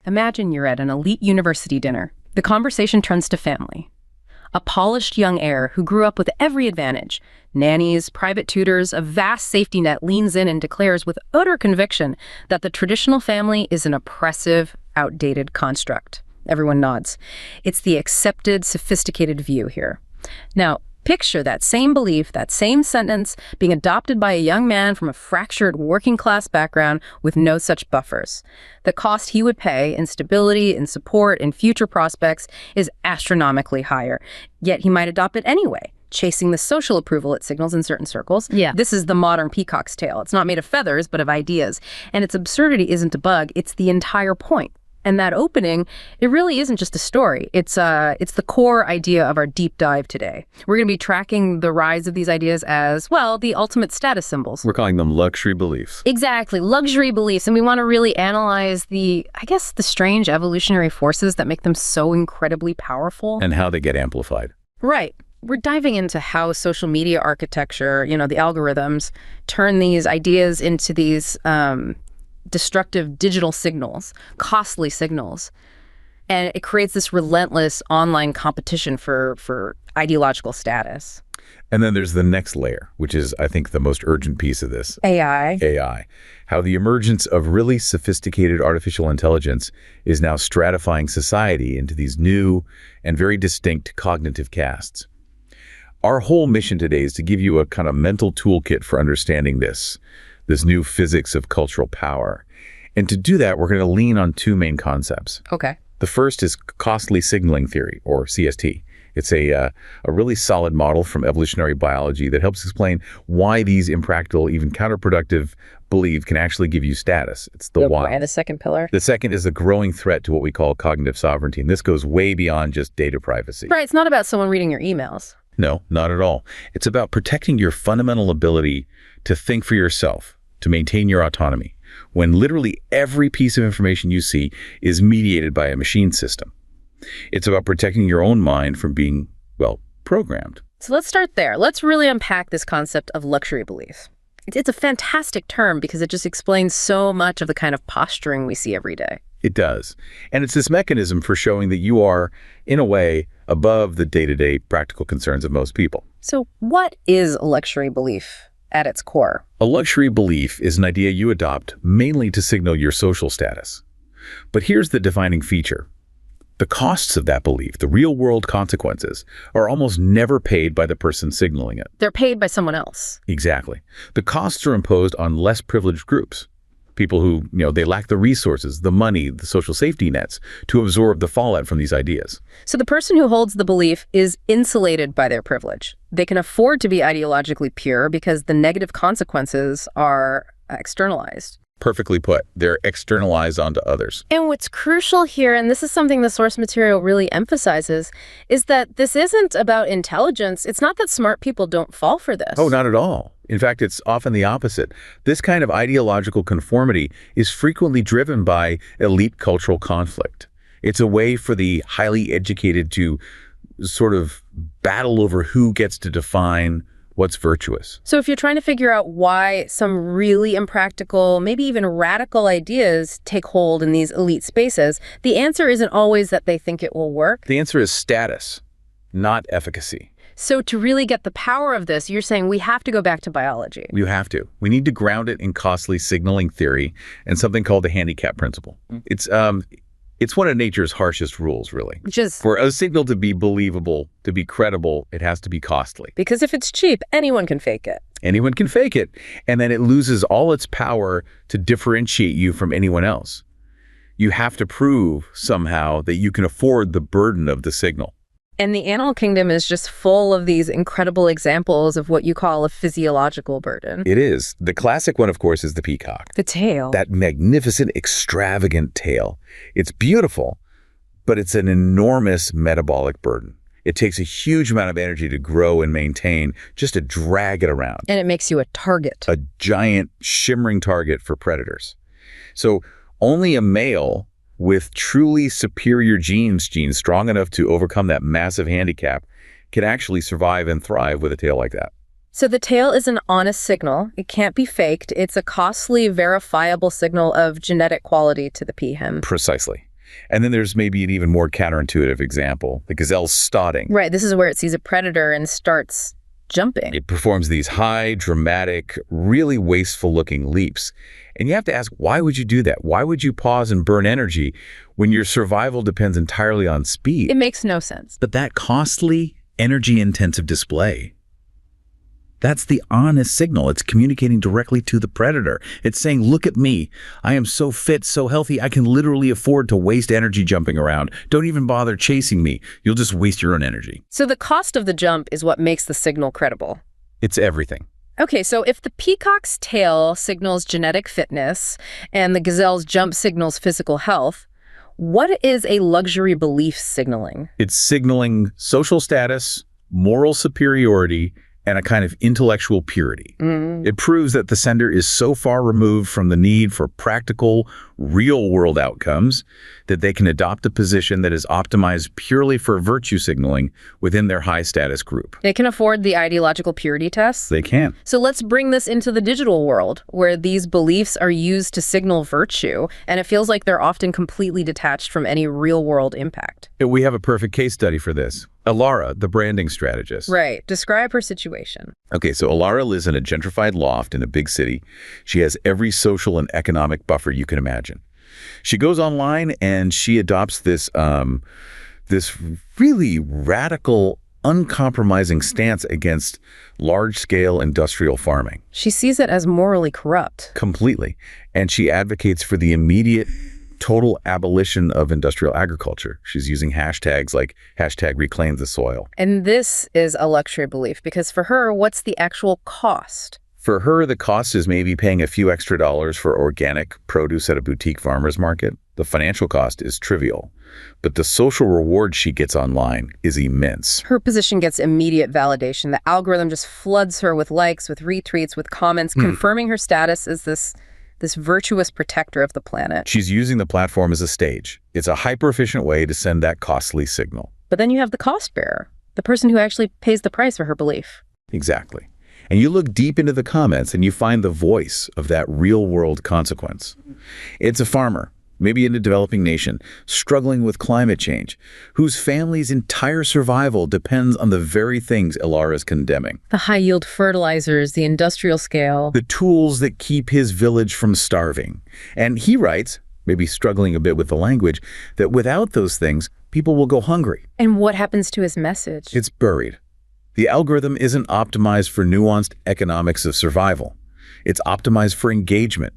Imagine you're at an elite university dinner. The conversation turns to family. A polished young heir who grew up with every advantage, nannies, private tutors, a vast safety net, leans in and declares with utter conviction that the traditional family is an oppressive, outdated construct. Everyone nods. It's the accepted, sophisticated view here. Now, picture that same belief, that same sentence being adopted by a young man from a fractured working-class background with no such buffers. The cost he would pay in stability, in support, in future prospects is astronomically higher. Yet he might adopt it anyway, chasing the social approval it signals in certain circles. Yeah. This is the modern peacock's tail. It's not made of feathers, but of ideas. And its absurdity isn't a bug, it's the entire point. And that opening, it really isn't just a story. It's the core idea of our deep dive today. We're going to be tracking the rise of these ideas as, well, the ultimate status symbols. We're calling them luxury beliefs. Exactly, luxury beliefs. And we want to really analyze the strange evolutionary forces that make them so incredibly powerful. And how they get amplified. Right. We're diving into how social media architecture, the algorithms, turn these ideas into these destructive digital signals, costly signals. And it creates this relentless online competition for ideological status. And then there's the next layer, which is, I think, the most urgent piece of this. AI. How the emergence of really sophisticated artificial intelligence is now stratifying society into these new and very distinct cognitive castes. Our whole mission today is to give you a kind of mental toolkit for understanding this new physics of cultural power. And to do that, we're going to lean on two main concepts. Okay. The first is costly signaling theory, or CST. It's a really solid model from evolutionary biology that helps explain why these impractical, even counterproductive beliefs can actually give you status. It's the why. And the second pillar? The second is a growing threat to what we call cognitive sovereignty. And this goes way beyond just data privacy. Right. It's not about someone reading your emails. No, not at all. It's about protecting your fundamental ability to think for yourself, to maintain your autonomy, when literally every piece of information you see is mediated by a machine system. It's about protecting your own mind from being, programmed. So let's start there. Let's really unpack this concept of luxury belief. It's a fantastic term because it just explains so much of the kind of posturing we see every day. It does. And it's this mechanism for showing that you are, in a way, above the day-to-day practical concerns of most people. So what is a luxury belief at its core? A luxury belief is an idea you adopt mainly to signal your social status. But here's the defining feature. The costs of that belief, the real-world consequences, are almost never paid by the person signaling it. They're paid by someone else. Exactly. The costs are imposed on less privileged groups. People who, they lack the resources, the money, the social safety nets to absorb the fallout from these ideas. So the person who holds the belief is insulated by their privilege. They can afford to be ideologically pure because the negative consequences are externalized. Perfectly put. They're externalized onto others. And what's crucial here, and this is something the source material really emphasizes, is that this isn't about intelligence. It's not that smart people don't fall for this. Oh, not at all. In fact, it's often the opposite. This kind of ideological conformity is frequently driven by elite cultural conflict. It's a way for the highly educated to sort of battle over who gets to define what's virtuous. So if you're trying to figure out why some really impractical, maybe even radical ideas take hold in these elite spaces, the answer isn't always that they think it will work. The answer is status, not efficacy. So to really get the power of this, you're saying we have to go back to biology. You have to. We need to ground it in costly signaling theory and something called the handicap principle. It's one of nature's harshest rules, really. Just for a signal to be believable, to be credible, it has to be costly. Because if it's cheap, anyone can fake it. Anyone can fake it, and then it loses all its power to differentiate you from anyone else. You have to prove somehow that you can afford the burden of the signal. And the animal kingdom is just full of these incredible examples of what you call a physiological burden. It is. The classic one, of course, is the peacock. The tail. That magnificent, extravagant tail. It's beautiful, but it's an enormous metabolic burden. It takes a huge amount of energy to grow and maintain, just to drag it around. And it makes you a target. A giant, shimmering target for predators. So only a male with truly superior genes strong enough to overcome that massive handicap can actually survive and thrive with a tail like that. So the tail is an honest signal. It can't be faked. It's a costly, verifiable signal of genetic quality to the peahen. Precisely. And then there's maybe an even more counterintuitive example, the gazelle's stotting. Right, this is where it sees a predator and starts jumping. It performs these high, dramatic, really wasteful-looking leaps. And you have to ask, why would you do that? Why would you pause and burn energy when your survival depends entirely on speed? It makes no sense. But that costly, energy-intensive display, that's the honest signal. It's communicating directly to the predator. It's saying, look at me. I am so fit, so healthy, I can literally afford to waste energy jumping around. Don't even bother chasing me. You'll just waste your own energy. So the cost of the jump is what makes the signal credible. It's everything. Okay, so if the peacock's tail signals genetic fitness and the gazelle's jump signals physical health, what is a luxury belief signaling? It's signaling social status, moral superiority, and a kind of intellectual purity. It proves that the sender is so far removed from the need for practical, real-world outcomes that they can adopt a position that is optimized purely for virtue signaling within their high-status group. They can afford the ideological purity test? They can. So let's bring this into the digital world, where these beliefs are used to signal virtue, and it feels like they're often completely detached from any real-world impact. We have a perfect case study for this. Alara, the branding strategist. Right. Describe her situation. Okay, so Alara lives in a gentrified loft in a big city. She has every social and economic buffer you can imagine. She goes online and she adopts this really radical, uncompromising stance against large-scale industrial farming. She sees it as morally corrupt. Completely. And she advocates for the immediate total abolition of industrial agriculture. She's using hashtags like #reclaim the soil. And this is a luxury belief because for her, what's the actual cost? For her, the cost is maybe paying a few extra dollars for organic produce at a boutique farmer's market. The financial cost is trivial, but the social reward she gets online is immense. Her position gets immediate validation. The algorithm just floods her with likes, with retweets, with comments, confirming her status as this virtuous protector of the planet. She's using the platform as a stage. It's a hyper-efficient way to send that costly signal. But then you have the cost bearer, the person who actually pays the price for her belief. Exactly. And you look deep into the comments and you find the voice of that real-world consequence. It's a farmer, maybe in a developing nation, struggling with climate change, whose family's entire survival depends on the very things Alara is condemning. The high-yield fertilizers, the industrial scale. The tools that keep his village from starving. And he writes, maybe struggling a bit with the language, that without those things, people will go hungry. And what happens to his message? It's buried. The algorithm isn't optimized for nuanced economics of survival. It's optimized for engagement.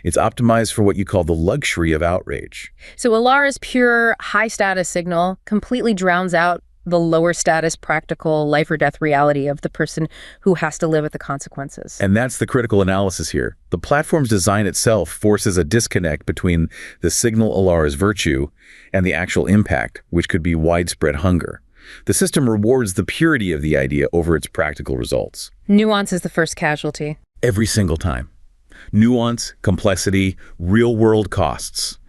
It's optimized for what you call the luxury of outrage. So Alara's pure high-status signal completely drowns out the lower-status practical life-or-death reality of the person who has to live with the consequences. And that's the critical analysis here. The platform's design itself forces a disconnect between the signal Alara's virtue and the actual impact, which could be widespread hunger. The system rewards the purity of the idea over its practical results. Nuance is the first casualty. Every single time. Nuance, complexity, real-world costs.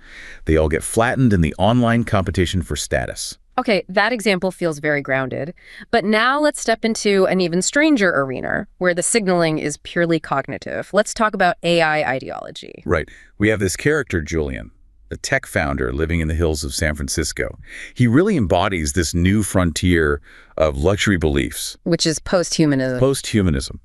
They all get flattened in the online competition for status. Okay, that example feels very grounded. But now let's step into an even stranger arena, where the signaling is purely cognitive. Let's talk about AI ideology. Right. We have this character, Julian, a tech founder living in the hills of San Francisco. He really embodies this new frontier of luxury beliefs. Which is post-humanism. Post-humanism.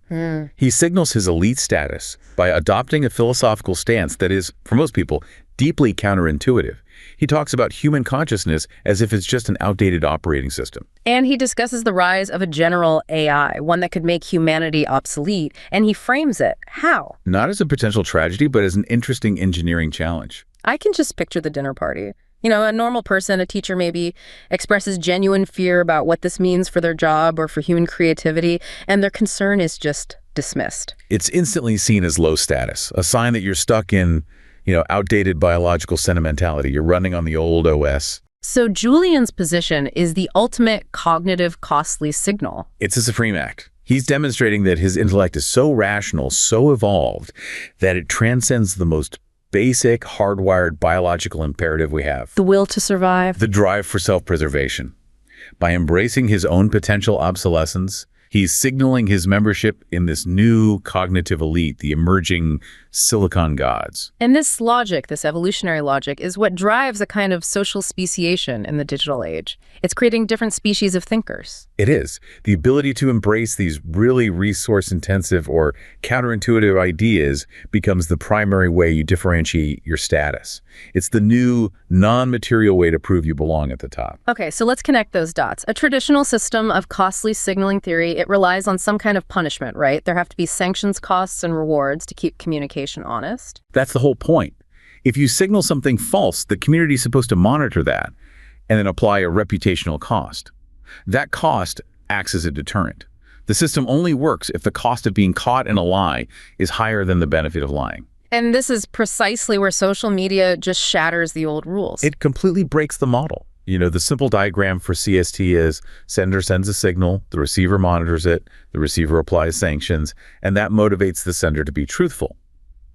He signals his elite status by adopting a philosophical stance that is, for most people, deeply counterintuitive. He talks about human consciousness as if it's just an outdated operating system. And he discusses the rise of a general AI, one that could make humanity obsolete, and he frames it. How? Not as a potential tragedy, but as an interesting engineering challenge. I can just picture the dinner party. You know, a normal person, a teacher maybe, expresses genuine fear about what this means for their job or for human creativity, and their concern is just dismissed. It's instantly seen as low status, a sign that you're stuck in, outdated biological sentimentality. You're running on the old OS. So Julian's position is the ultimate cognitive costly signal. It's a supreme act. He's demonstrating that his intellect is so rational, so evolved, that it transcends the most basic, hardwired biological imperative we have. The will to survive. The drive for self-preservation. By embracing his own potential obsolescence, He's signaling his membership in this new cognitive elite, the emerging silicon gods. And this logic, this evolutionary logic, is what drives a kind of social speciation in the digital age. It's creating different species of thinkers. It is. The ability to embrace these really resource-intensive or counterintuitive ideas becomes the primary way you differentiate your status. It's the new, non-material way to prove you belong at the top. Okay, so let's connect those dots. A traditional system of costly signaling theory, it relies on some kind of punishment, right? There have to be sanctions, costs, and rewards to keep communication honest. That's the whole point. If you signal something false, the community is supposed to monitor that and then apply a reputational cost. That cost acts as a deterrent. The system only works if the cost of being caught in a lie is higher than the benefit of lying. And this is precisely where social media just shatters the old rules. It completely breaks the model. You know, the simple diagram for CST is sender sends a signal, the receiver monitors it, the receiver applies sanctions, and that motivates the sender to be truthful.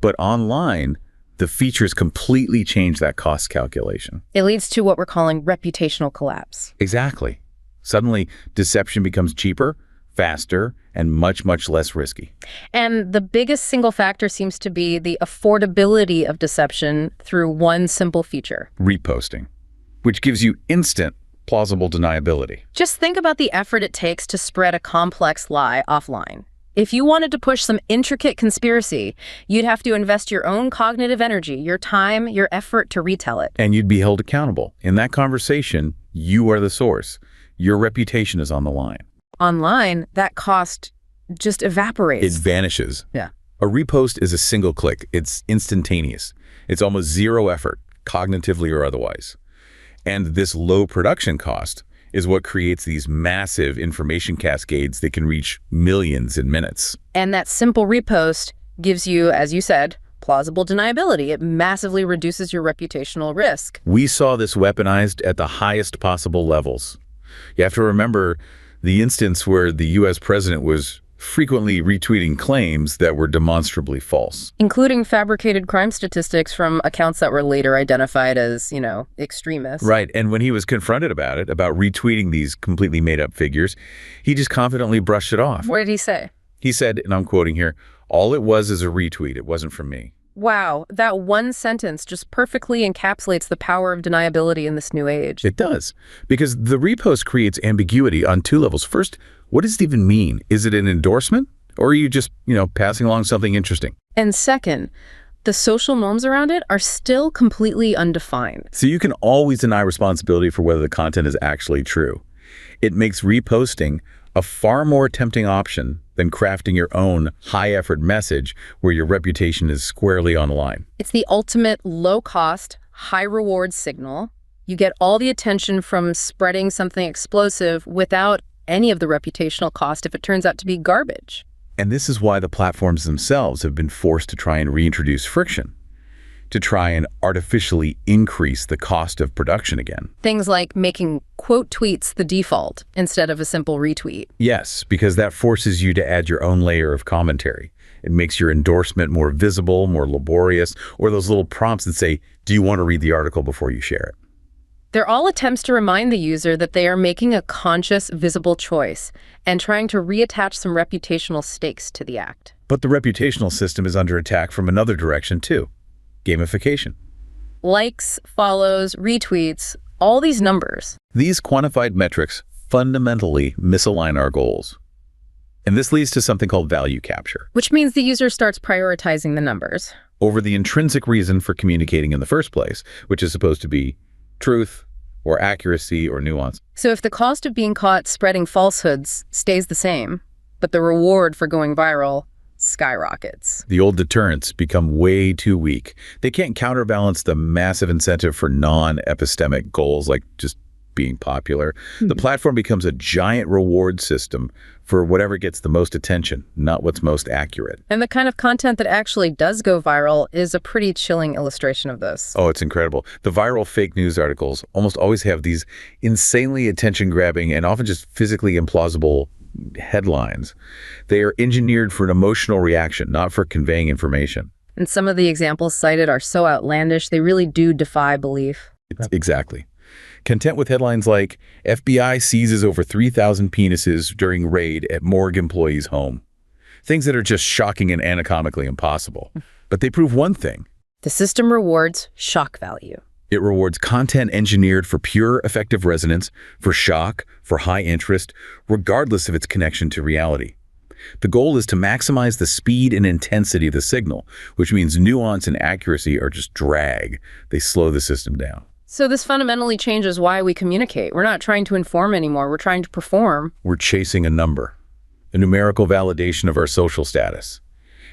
But online, the features completely change that cost calculation. It leads to what we're calling reputational collapse. Exactly. Suddenly, deception becomes cheaper, faster, and much, much less risky. And the biggest single factor seems to be the affordability of deception through one simple feature. Reposting, which gives you instant, plausible deniability. Just think about the effort it takes to spread a complex lie offline. If you wanted to push some intricate conspiracy, you'd have to invest your own cognitive energy, your time, your effort to retell it. And you'd be held accountable. In that conversation, you are the source. Your reputation is on the line. Online, that cost just evaporates. It vanishes. Yeah. A repost is a single click. It's instantaneous. It's almost zero effort, cognitively or otherwise. And this low production cost is what creates these massive information cascades that can reach millions in minutes. And that simple repost gives you, as you said, plausible deniability. It massively reduces your reputational risk. We saw this weaponized at the highest possible levels. You have to remember the instance where the U.S. president was frequently retweeting claims that were demonstrably false. Including fabricated crime statistics from accounts that were later identified as, extremists. Right, and when he was confronted about retweeting these completely made-up figures, he just confidently brushed it off. What did he say? He said, and I'm quoting here, "All it was is a retweet. It wasn't from me." Wow, that one sentence just perfectly encapsulates the power of deniability in this new age. It does, because the repost creates ambiguity on two levels. First, what does it even mean? Is it an endorsement, or are you just, passing along something interesting? And second, the social norms around it are still completely undefined. So you can always deny responsibility for whether the content is actually true. It makes reposting a far more tempting option than crafting your own high-effort message where your reputation is squarely on the line. It's the ultimate low-cost, high-reward signal. You get all the attention from spreading something explosive without any of the reputational cost if it turns out to be garbage. And this is why the platforms themselves have been forced to try and reintroduce friction, to try and artificially increase the cost of production again. Things like making quote tweets the default instead of a simple retweet. Yes, because that forces you to add your own layer of commentary. It makes your endorsement more visible, more laborious, or those little prompts that say, "Do you want to read the article before you share it?" They're all attempts to remind the user that they are making a conscious, visible choice and trying to reattach some reputational stakes to the act. But the reputational system is under attack from another direction too. Gamification. Likes, follows, retweets, all these numbers. These quantified metrics fundamentally misalign our goals. And this leads to something called value capture. Which means the user starts prioritizing the numbers over the intrinsic reason for communicating in the first place, which is supposed to be truth or accuracy or nuance. So if the cost of being caught spreading falsehoods stays the same, but the reward for going viral skyrockets, the old deterrents become way too weak. They can't counterbalance the massive incentive for non-epistemic goals like just being popular. The platform becomes a giant reward system for whatever gets the most attention, not what's most accurate. And the kind of content that actually does go viral is a pretty chilling illustration of this. Oh, it's incredible. The viral fake news articles almost always have these insanely attention-grabbing and often just physically implausible headlines. They are engineered for an emotional reaction, not for conveying information. And some of the examples cited are so outlandish, they really do defy belief. Exactly. Content with headlines like, FBI seizes over 3,000 penises during raid at morgue employee's home. Things that are just shocking and anatomically impossible. But they prove one thing. The system rewards shock value. It rewards content engineered for pure effective resonance, for shock, for high interest, regardless of its connection to reality. The goal is to maximize the speed and intensity of the signal, which means nuance and accuracy are just drag. They slow the system down. So this fundamentally changes why we communicate. We're not trying to inform anymore. We're trying to perform. We're chasing a number, a numerical validation of our social status.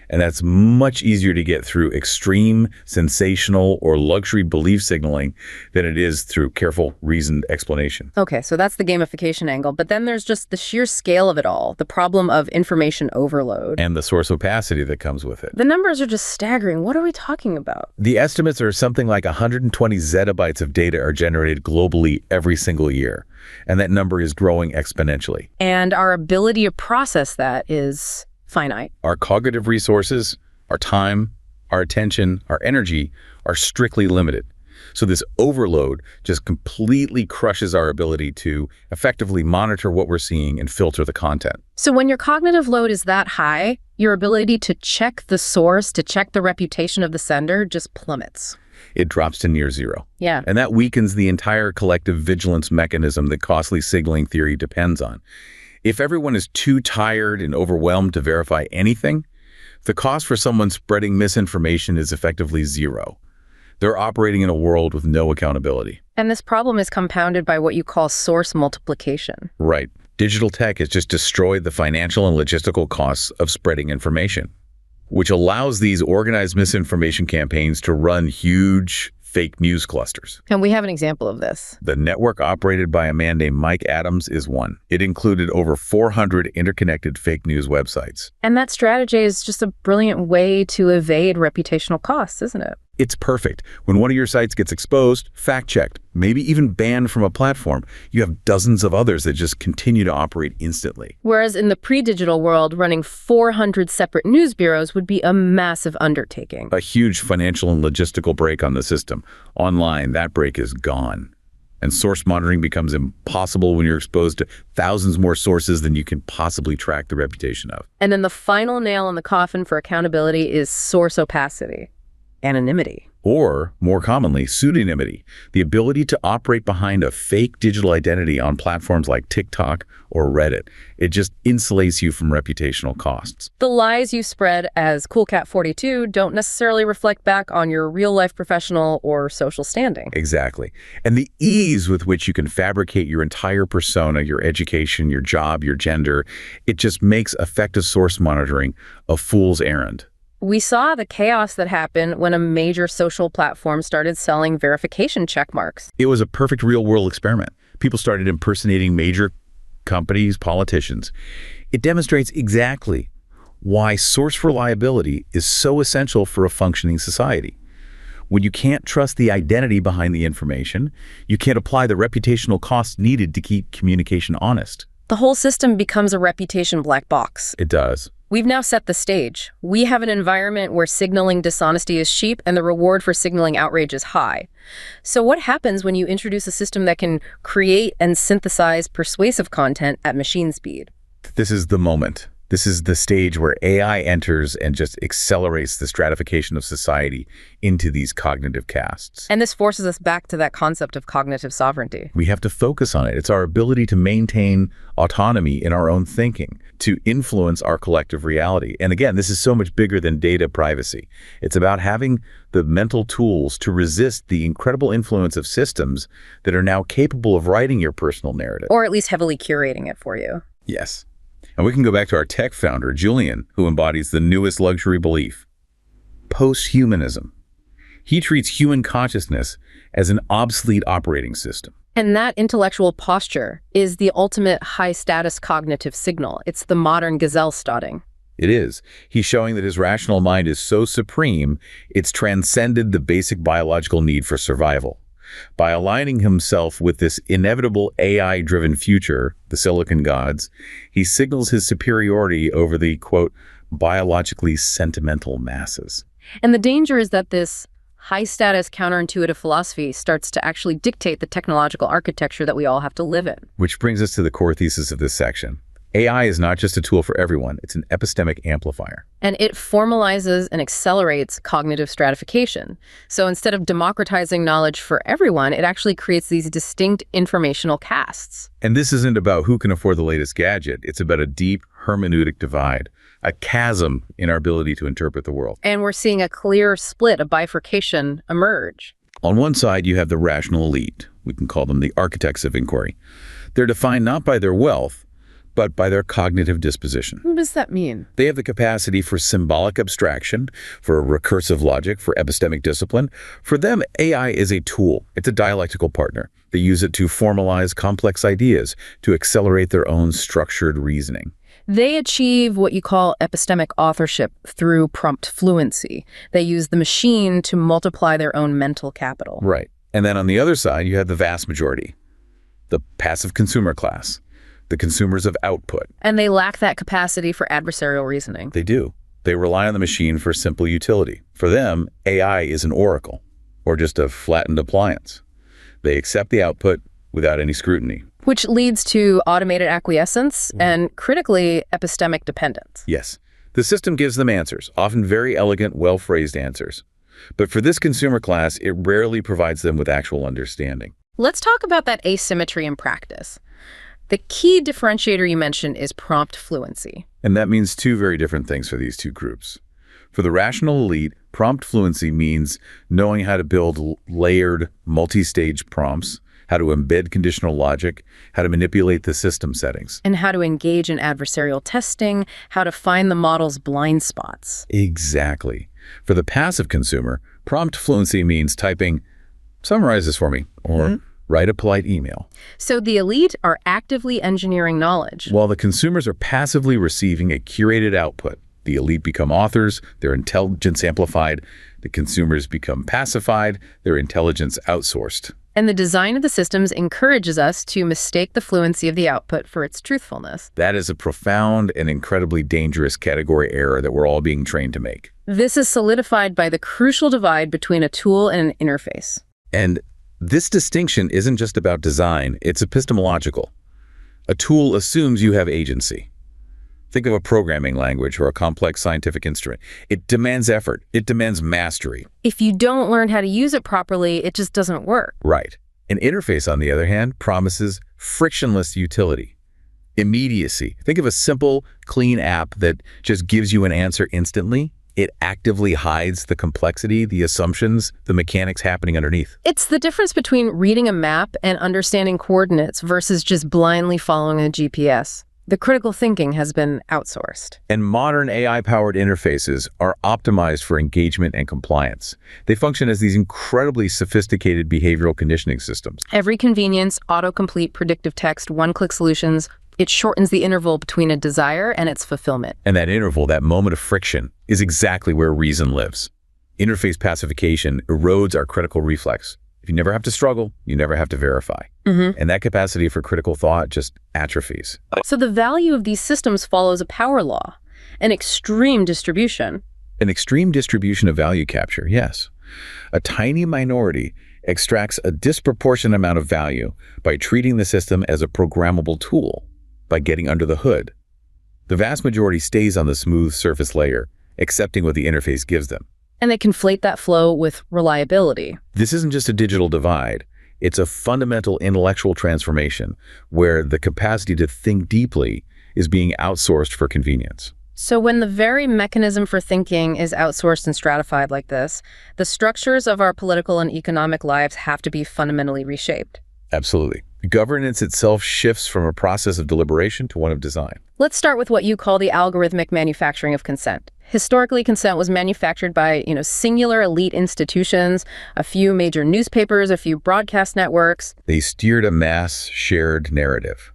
And that's much easier to get through extreme, sensational, or luxury belief signaling than it is through careful, reasoned explanation. Okay, so that's the gamification angle. But then there's just the sheer scale of it all, the problem of information overload. And the source opacity that comes with it. The numbers are just staggering. What are we talking about? The estimates are something like 120 zettabytes of data are generated globally every single year. And that number is growing exponentially. And our ability to process that is finite. Our cognitive resources, our time, our attention, our energy are strictly limited. So this overload just completely crushes our ability to effectively monitor what we're seeing and filter the content. So when your cognitive load is that high, your ability to check the source, to check the reputation of the sender just plummets. It drops to near zero. Yeah. And that weakens the entire collective vigilance mechanism that costly signaling theory depends on. If everyone is too tired and overwhelmed to verify anything, the cost for someone spreading misinformation is effectively zero. They're operating in a world with no accountability. And this problem is compounded by what you call source multiplication. Right. Digital tech has just destroyed the financial and logistical costs of spreading information, which allows these organized misinformation campaigns to run huge fake news clusters. And we have an example of this. The network operated by a man named Mike Adams is one. It included over 400 interconnected fake news websites. And that strategy is just a brilliant way to evade reputational costs, isn't it? It's perfect. When one of your sites gets exposed, fact-checked, maybe even banned from a platform, you have dozens of others that just continue to operate instantly. Whereas in the pre-digital world, running 400 separate news bureaus would be a massive undertaking. A huge financial and logistical break on the system. Online, that break is gone. And source monitoring becomes impossible when you're exposed to thousands more sources than you can possibly track the reputation of. And then the final nail in the coffin for accountability is source opacity. Anonymity. Or, more commonly, pseudonymity, the ability to operate behind a fake digital identity on platforms like TikTok or Reddit. It just insulates you from reputational costs. The lies you spread as CoolCat42 don't necessarily reflect back on your real-life professional or social standing. Exactly. And the ease with which you can fabricate your entire persona, your education, your job, your gender, it just makes effective source monitoring a fool's errand. We saw the chaos that happened when a major social platform started selling verification check marks. It was a perfect real-world experiment. People started impersonating major companies, politicians. It demonstrates exactly why source reliability is so essential for a functioning society. When you can't trust the identity behind the information, you can't apply the reputational costs needed to keep communication honest. The whole system becomes a reputation black box. It does. We've now set the stage. We have an environment where signaling dishonesty is cheap and the reward for signaling outrage is high. So what happens when you introduce a system that can create and synthesize persuasive content at machine speed? This is the moment. This is the stage where AI enters and just accelerates the stratification of society into these cognitive castes. And this forces us back to that concept of cognitive sovereignty. We have to focus on it. It's our ability to maintain autonomy in our own thinking, to influence our collective reality. And again, this is so much bigger than data privacy. It's about having the mental tools to resist the incredible influence of systems that are now capable of writing your personal narrative. Or at least heavily curating it for you. Yes. And we can go back to our tech founder, Julian, who embodies the newest luxury belief, posthumanism. He treats human consciousness as an obsolete operating system. And that intellectual posture is the ultimate high-status cognitive signal. It's the modern gazelle stotting. It is. He's showing that his rational mind is so supreme, it's transcended the basic biological need for survival. By aligning himself with this inevitable AI-driven future, the Silicon Gods, he signals his superiority over the, quote, biologically sentimental masses. And the danger is that this high-status, counterintuitive philosophy starts to actually dictate the technological architecture that we all have to live in. Which brings us to the core thesis of this section. AI is not just a tool for everyone, it's an epistemic amplifier. And it formalizes and accelerates cognitive stratification. So instead of democratizing knowledge for everyone, it actually creates these distinct informational castes. And this isn't about who can afford the latest gadget. It's about a deep hermeneutic divide, a chasm in our ability to interpret the world. And we're seeing a clear split, a bifurcation emerge. On one side, you have the rational elite. We can call them the architects of inquiry. They're defined not by their wealth, but by their cognitive disposition. What does that mean? They have the capacity for symbolic abstraction, for recursive logic, for epistemic discipline. For them, AI is a tool. It's a dialectical partner. They use it to formalize complex ideas, to accelerate their own structured reasoning. They achieve what you call epistemic authorship through prompt fluency. They use the machine to multiply their own mental capital. Right. And then on the other side, you have the vast majority, the passive consumer class, the consumers of output. And they lack that capacity for adversarial reasoning. They do. They rely on the machine for simple utility. For them, AI is an oracle, or just a flattened appliance. They accept the output without any scrutiny. Which leads to automated acquiescence and, critically, epistemic dependence. Yes. The system gives them answers, often very elegant, well-phrased answers. But for this consumer class, it rarely provides them with actual understanding. Let's talk about that asymmetry in practice. The key differentiator you mentioned is prompt fluency. And that means two very different things for these two groups. For the rational elite, prompt fluency means knowing how to build layered, multi-stage prompts, how to embed conditional logic, how to manipulate the system settings. And how to engage in adversarial testing, how to find the model's blind spots. Exactly. For the passive consumer, prompt fluency means typing, "Summarize this for me," or write a polite email. So the elite are actively engineering knowledge, while the consumers are passively receiving a curated output. The elite become authors, their intelligence amplified. The consumers become pacified, their intelligence outsourced. And the design of the systems encourages us to mistake the fluency of the output for its truthfulness. That is a profound and incredibly dangerous category error that we're all being trained to make. This is solidified by the crucial divide between a tool and an interface. And this distinction isn't just about design, it's epistemological. A tool assumes you have agency. Think of a programming language or a complex scientific instrument. It demands effort. It demands mastery. If you don't learn how to use it properly, it just doesn't work. Right. An interface, on the other hand, promises frictionless utility, immediacy. Think of a simple, clean app that just gives you an answer instantly. It actively hides the complexity, the assumptions, the mechanics happening underneath. It's the difference between reading a map and understanding coordinates versus just blindly following a GPS. The critical thinking has been outsourced. And modern AI-powered interfaces are optimized for engagement and compliance. They function as these incredibly sophisticated behavioral conditioning systems. Every convenience, autocomplete, predictive text, one-click solutions, it shortens the interval between a desire and its fulfillment. And that interval, that moment of friction, is exactly where reason lives. Interface pacification erodes our critical reflex. If you never have to struggle, you never have to verify. And that capacity for critical thought just atrophies. So the value of these systems follows a power law, an extreme distribution. An extreme distribution of value capture, yes. A tiny minority extracts a disproportionate amount of value by treating the system as a programmable tool, by getting under the hood. The vast majority stays on the smooth surface layer, accepting what the interface gives them. And they conflate that flow with reliability. This isn't just a digital divide. It's a fundamental intellectual transformation where the capacity to think deeply is being outsourced for convenience. So when the very mechanism for thinking is outsourced and stratified like this, the structures of our political and economic lives have to be fundamentally reshaped. Absolutely. Governance itself shifts from a process of deliberation to one of design. Let's start with what you call the algorithmic manufacturing of consent. Historically, consent was manufactured by, singular elite institutions, a few major newspapers, a few broadcast networks. They steered a mass shared narrative.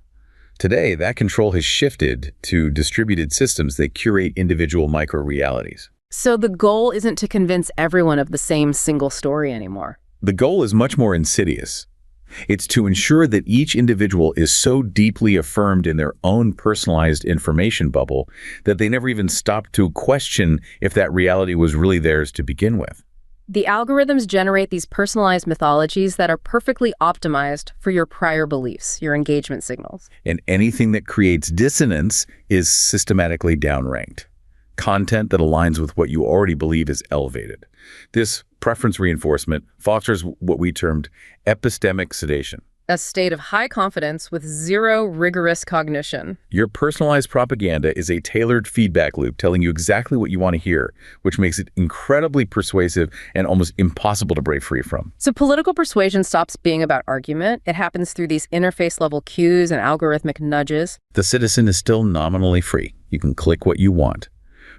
Today, that control has shifted to distributed systems that curate individual micro-realities. So the goal isn't to convince everyone of the same single story anymore. The goal is much more insidious. It's to ensure that each individual is so deeply affirmed in their own personalized information bubble that they never even stop to question if that reality was really theirs to begin with. The algorithms generate these personalized mythologies that are perfectly optimized for your prior beliefs, your engagement signals. And anything that creates dissonance is systematically downranked. Content that aligns with what you already believe is elevated. This preference reinforcement fosters what we termed epistemic sedation. A state of high confidence with zero rigorous cognition. Your personalized propaganda is a tailored feedback loop telling you exactly what you want to hear, which makes it incredibly persuasive and almost impossible to break free from. So political persuasion stops being about argument. It happens through these interface-level cues and algorithmic nudges. The citizen is still nominally free. You can click what you want.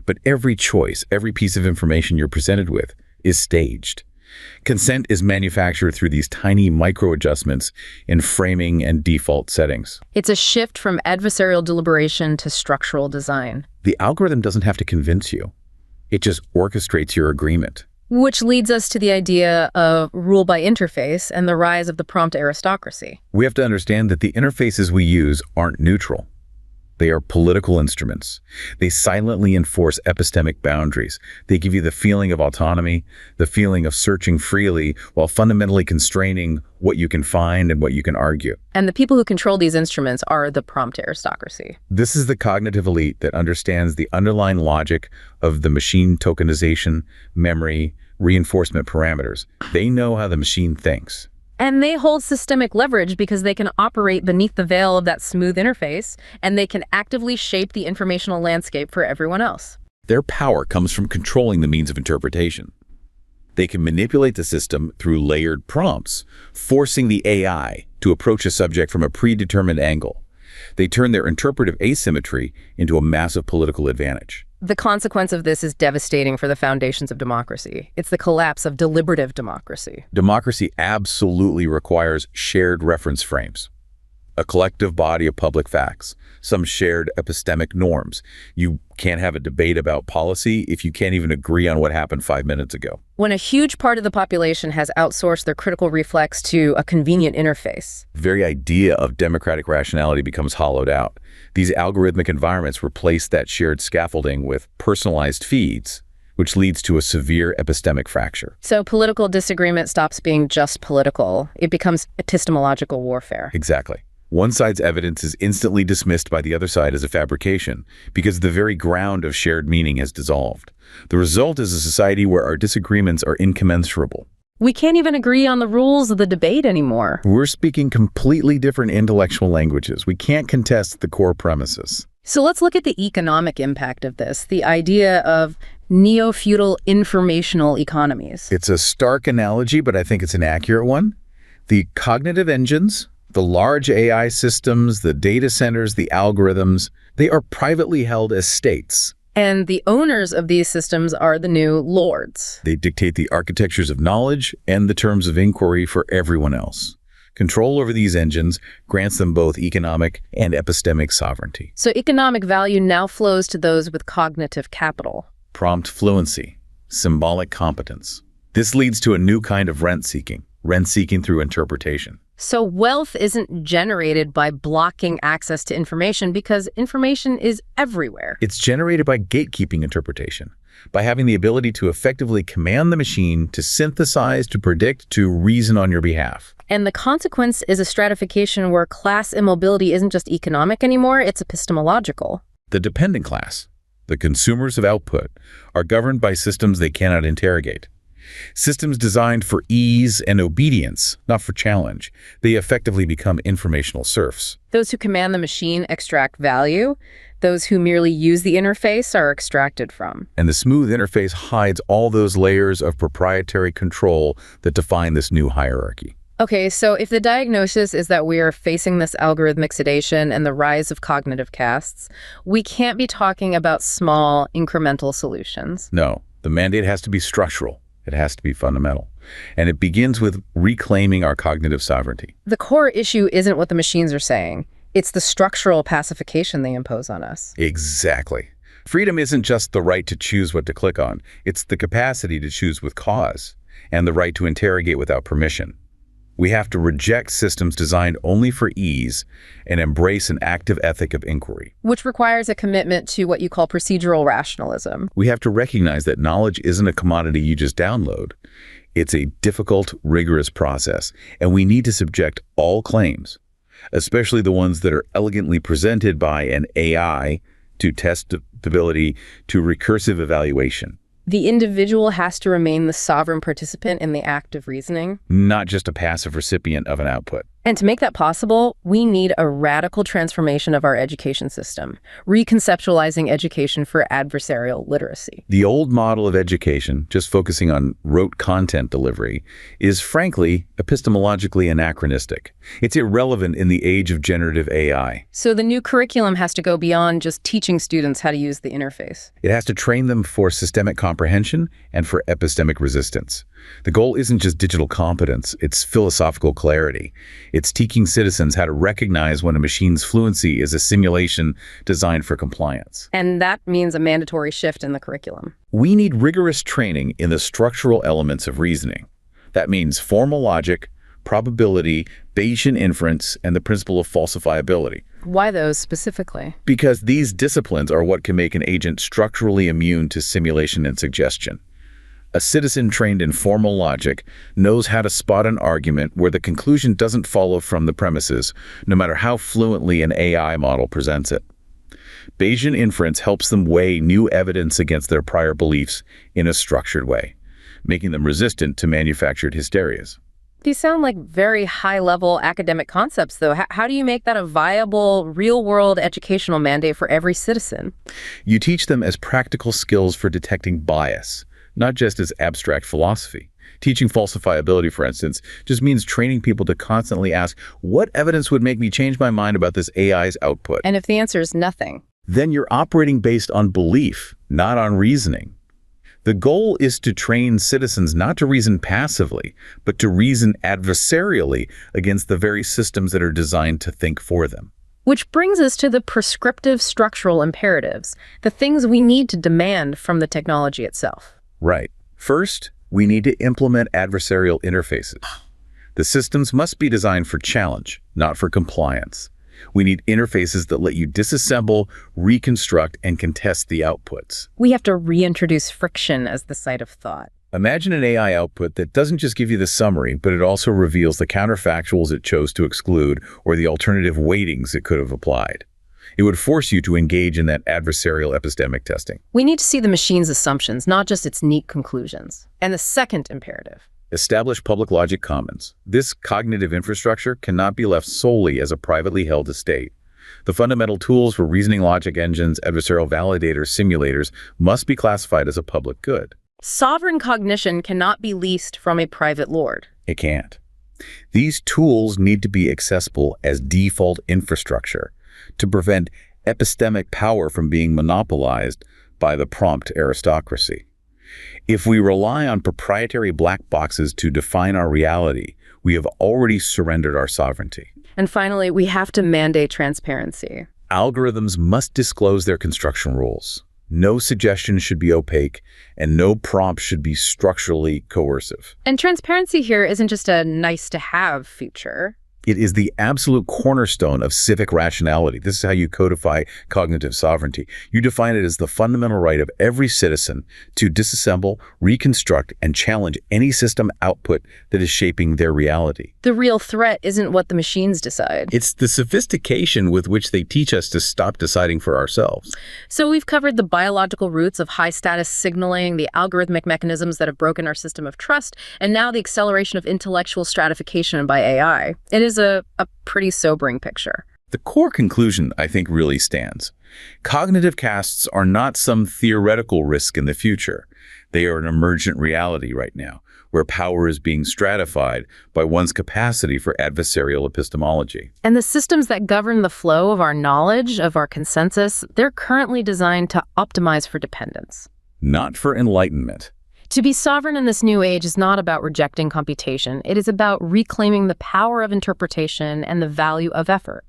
But every choice, every piece of information you're presented with is staged. Consent is manufactured through these tiny micro-adjustments in framing and default settings. It's a shift from adversarial deliberation to structural design. The algorithm doesn't have to convince you. It just orchestrates your agreement. Which leads us to the idea of rule by interface and the rise of the prompt aristocracy. We have to understand that the interfaces we use aren't neutral. They are political instruments. They silently enforce epistemic boundaries. They give you the feeling of autonomy, the feeling of searching freely, while fundamentally constraining what you can find and what you can argue. And the people who control these instruments are the prompt aristocracy. This is the cognitive elite that understands the underlying logic of the machine tokenization, memory, reinforcement parameters. They know how the machine thinks. And they hold systemic leverage because they can operate beneath the veil of that smooth interface, and they can actively shape the informational landscape for everyone else. Their power comes from controlling the means of interpretation. They can manipulate the system through layered prompts, forcing the AI to approach a subject from a predetermined angle. They turn their interpretive asymmetry into a massive political advantage. The consequence of this is devastating for the foundations of democracy. It's the collapse of deliberative democracy. Democracy absolutely requires shared reference frames, a collective body of public facts, some shared epistemic norms. You can't have a debate about policy if you can't even agree on what happened 5 minutes ago. When a huge part of the population has outsourced their critical reflex to a convenient interface, the very idea of democratic rationality becomes hollowed out. These algorithmic environments replace that shared scaffolding with personalized feeds, which leads to a severe epistemic fracture. So political disagreement stops being just political. It becomes epistemological warfare. Exactly. One side's evidence is instantly dismissed by the other side as a fabrication because the very ground of shared meaning has dissolved. The result is a society where our disagreements are incommensurable. We can't even agree on the rules of the debate anymore. We're speaking completely different intellectual languages. We can't contest the core premises. So let's look at the economic impact of this, the idea of neo-feudal informational economies. It's a stark analogy, but I think it's an accurate one. The cognitive engines, the large AI systems, the data centers, the algorithms, they are privately held as states. And the owners of these systems are the new lords. They dictate the architectures of knowledge and the terms of inquiry for everyone else. Control over these engines grants them both economic and epistemic sovereignty. So economic value now flows to those with cognitive capital. Prompt fluency, symbolic competence. This leads to a new kind of rent-seeking through interpretation. So wealth isn't generated by blocking access to information because information is everywhere. It's generated by gatekeeping interpretation, by having the ability to effectively command the machine to synthesize, to predict, to reason on your behalf. And the consequence is a stratification where class immobility isn't just economic anymore, it's epistemological. The dependent class, the consumers of output, are governed by systems they cannot interrogate. Systems designed for ease and obedience, not for challenge. They effectively become informational serfs. Those who command the machine extract value. Those who merely use the interface are extracted from. And the smooth interface hides all those layers of proprietary control that define this new hierarchy. Okay, so if the diagnosis is that we are facing this algorithmic sedation and the rise of cognitive castes, we can't be talking about small, incremental solutions. No, the mandate has to be structural. It has to be fundamental. And it begins with reclaiming our cognitive sovereignty. The core issue isn't what the machines are saying. It's the structural pacification they impose on us. Exactly. Freedom isn't just the right to choose what to click on. It's the capacity to choose with cause and the right to interrogate without permission. We have to reject systems designed only for ease and embrace an active ethic of inquiry. Which requires a commitment to what you call procedural rationalism. We have to recognize that knowledge isn't a commodity you just download. It's a difficult, rigorous process, and we need to subject all claims, especially the ones that are elegantly presented by an AI, to testability, to recursive evaluation. The individual has to remain the sovereign participant in the act of reasoning. Not just a passive recipient of an output. And to make that possible, we need a radical transformation of our education system, reconceptualizing education for adversarial literacy. The old model of education, just focusing on rote content delivery, is frankly epistemologically anachronistic. It's irrelevant in the age of generative AI. So the new curriculum has to go beyond just teaching students how to use the interface. It has to train them for systemic comprehension and for epistemic resistance. The goal isn't just digital competence, it's philosophical clarity. It's teaching citizens how to recognize when a machine's fluency is a simulation designed for compliance. And that means a mandatory shift in the curriculum. We need rigorous training in the structural elements of reasoning. That means formal logic, probability, Bayesian inference, and the principle of falsifiability. Why those specifically? Because these disciplines are what can make an agent structurally immune to simulation and suggestion. A citizen trained in formal logic knows how to spot an argument where the conclusion doesn't follow from the premises, no matter how fluently an AI model presents it. Bayesian inference helps them weigh new evidence against their prior beliefs in a structured way, making them resistant to manufactured hysterias. These sound like very high-level academic concepts, though. How do you make that a viable, real-world educational mandate for every citizen? You teach them as practical skills for detecting bias, not just as abstract philosophy. Teaching falsifiability, for instance, just means training people to constantly ask, what evidence would make me change my mind about this AI's output? And if the answer is nothing, then you're operating based on belief, not on reasoning. The goal is to train citizens not to reason passively, but to reason adversarially against the very systems that are designed to think for them. Which brings us to the prescriptive structural imperatives, the things we need to demand from the technology itself. Right. First, we need to implement adversarial interfaces. The systems must be designed for challenge, not for compliance. We need interfaces that let you disassemble, reconstruct, and contest the outputs. We have to reintroduce friction as the site of thought. Imagine an AI output that doesn't just give you the summary, but it also reveals the counterfactuals it chose to exclude or the alternative weightings it could have applied. It would force you to engage in that adversarial epistemic testing. We need to see the machine's assumptions, not just its neat conclusions. And the second imperative: establish public logic commons. This cognitive infrastructure cannot be left solely as a privately held estate. The fundamental tools for reasoning logic engines, adversarial validators, simulators must be classified as a public good. Sovereign cognition cannot be leased from a private lord. It can't. These tools need to be accessible as default infrastructure to prevent epistemic power from being monopolized by the prompt aristocracy. If we rely on proprietary black boxes to define our reality, we have already surrendered our sovereignty. And finally, we have to mandate transparency. Algorithms must disclose their construction rules. No suggestion should be opaque, and no prompt should be structurally coercive. And transparency here isn't just a nice-to-have feature. It is the absolute cornerstone of civic rationality. This is how you codify cognitive sovereignty. You define it as the fundamental right of every citizen to disassemble, reconstruct, and challenge any system output that is shaping their reality. The real threat isn't what the machines decide. It's the sophistication with which they teach us to stop deciding for ourselves. So we've covered the biological roots of high-status signaling, the algorithmic mechanisms that have broken our system of trust, and now the acceleration of intellectual stratification by AI. It is a pretty sobering picture. The core conclusion, I think, really stands. Cognitive castes are not some theoretical risk in the future. They are an emergent reality right now, where power is being stratified by one's capacity for adversarial epistemology. And the systems that govern the flow of our knowledge, of our consensus, they're currently designed to optimize for dependence. Not for enlightenment. To be sovereign in this new age is not about rejecting computation. It is about reclaiming the power of interpretation and the value of effort.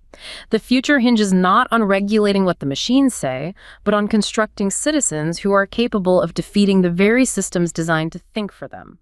The future hinges not on regulating what the machines say, but on constructing citizens who are capable of defeating the very systems designed to think for them.